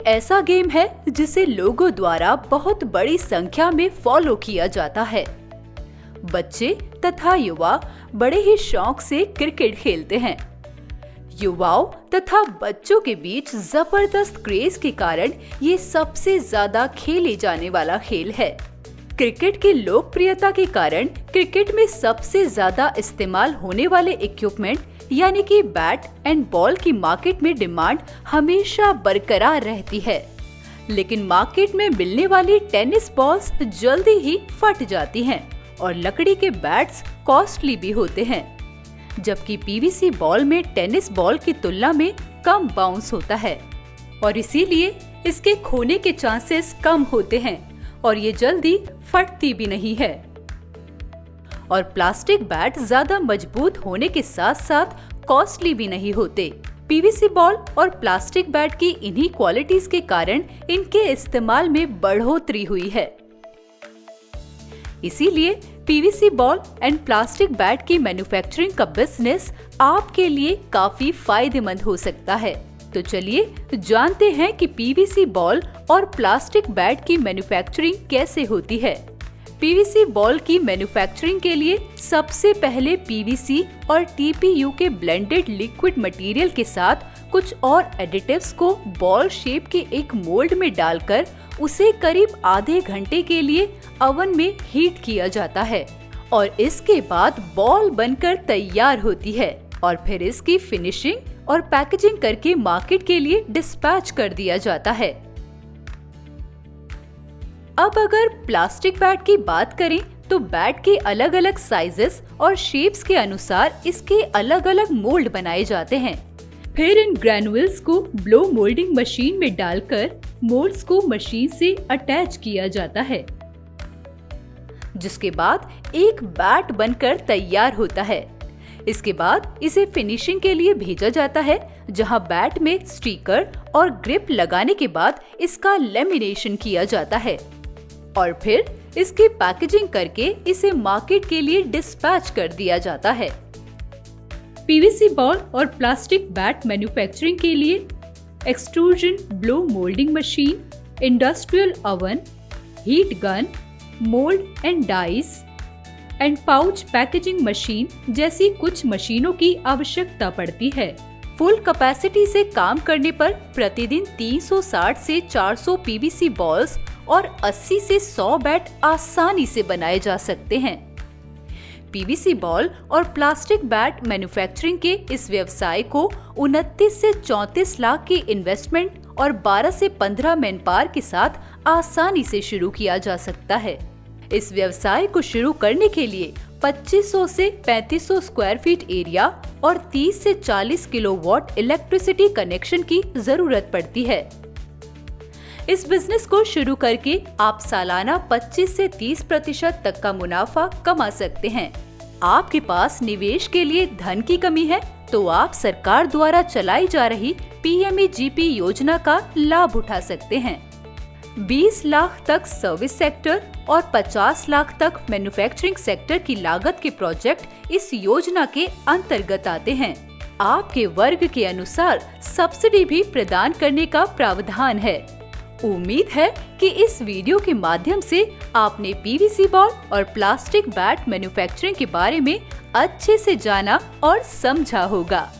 ऐसा गेम है जिसे लोगों द्वारा बहुत बड़ी संख्या में फॉलो किया जाता है। बच्चे तथा युवा बड़े ही शौक से क्रिकेट खेलते हैं। युवाओं तथा बच्चों के बीच जबरदस्त क्रेज के कारण ये सबसे ज्यादा खेले जाने वाला खेल है। क्रिकेट की लोकप्रियता के कारण क्रिकेट में सबसे ज्यादा इस्तेमाल होने वाले इक्विपमेंट यानी कि बैट एंड बॉल की मार्केट में डिमांड हमेशा बरकरार रहती है, लेकिन मार्केट में मिलने वाली टेनिस बॉल्स जल्दी ही फट जाती हैं और लकड़ी के बैट्स कॉस्टली भी होते हैं, जबकि पीवीसी बॉल में टेनिस बॉल की तुलना में कम बाउंस होता है और इसीलिए इसके खोने के चांसेस कम होते हैं और ये जल्दी फटती भी नहीं है। और प्लास्टिक बैट ज्यादा मजबूत होने के साथ साथ कॉस्टली भी नहीं होते। पीवीसी बॉल और प्लास्टिक बैट की इन्हीं क्वालिटीज के कारण इनके इस्तेमाल में बढ़ोतरी हुई है। इसीलिए PVC ball and plastic bat की मैन्युफैक्चरिंग का बिजनेस आपके लिए काफी फायदेमंद हो सकता है। तो चलिए जानते हैं कि पीवीसी बॉल और प्लास्टिक बैट की मैन्युफैक्चरिंग कैसे होती है। पीवीसी बॉल की मैन्युफैक्चरिंग के लिए सबसे पहले पीवीसी और टीपीयू के ब्लेंडेड लिक्विड मटेरियल के साथ कुछ और एडिटिव्स को बॉल शेप के एक मोल्ड में डालकर उसे करीब आधे घंटे के लिए ओवन में हीट किया जाता है और इसके बाद बॉल बनकर तैयार होती है और फिर इसकी फिनिशिंग और पैकेजिंग करके मार्केट के लिए डिस्पैच कर दिया जाता है। अब अगर प्लास्टिक बैट की बात करें तो बैट के अलग अलग साइजेस और शेप्स के अनुसार इसके अलग अलग मोल्ड बनाए जाते हैं। फिर इन ग्रैन्युल्स को ब्लो मोल्डिंग मशीन में डालकर मोल्ड्स को मशीन से अटैच किया जाता है, जिसके बाद एक बैट बनकर तैयार होता है। इसके बाद इसे फिनिशिंग के लिए भेजा जाता है, जहां बैट में स्टिकर और ग्रिप लगाने के बाद इसका लेमिनेशन किया जाता है और फिर इसकी पैकेजिंग करके इसे मार्केट के लिए डिस्पैच कर दिया जाता है। पीवीसी बॉल और प्लास्टिक बैट मैन्युफैक्चरिंग के लिए extrusion blow moulding machine, industrial oven, heat gun, mould and dice and pouch packaging machine जैसी कुछ मशीनों की आवश्यकता पड़ती है। फुल कैपेसिटी से काम करने पर प्रतिदिन 360 से 400 पीवीसी बॉल्स और 80 से 100 बैट आसानी से बनाए जा सकते हैं। पीवीसी बॉल और प्लास्टिक बैट मैन्युफैक्चरिंग के इस व्यवसाय को 29 से 34 लाख की इन्वेस्टमेंट और 12 से 15 मैन पावर के साथ आसानी से शुरू किया जा सकता है। इस व्यवसाय को शुरू करने के लिए 2500 से 3500 स्क्वायर फीट एरिया और 30 से 40 किलोवाट इलेक्ट्रिसिटी कनेक्शन की जरूरत पड़ती है। इस बिजनेस को शुरू करके आप सालाना 25 से 30% तक का मुनाफा कमा सकते हैं। आपके पास निवेश के लिए धन की कमी है तो आप सरकार द्वारा चलाई जा रही पीएमईजीपी योजना का लाभ उठा सकते हैं। 20 लाख तक सर्विस सेक्टर और 50 लाख तक मैन्युफैक्चरिंग सेक्टर की लागत के प्रोजेक्ट इस योजना के अंतर्गत आते हैं। आपके वर्ग के अनुसार सब्सिडी भी प्रदान करने का प्रावधान है। उम्मीद है कि इस वीडियो के माध्यम से आपने पीवीसी बॉल और प्लास्टिक बैट मैन्युफैक्चरिंग के बारे में अच्छे से जाना और समझा होगा।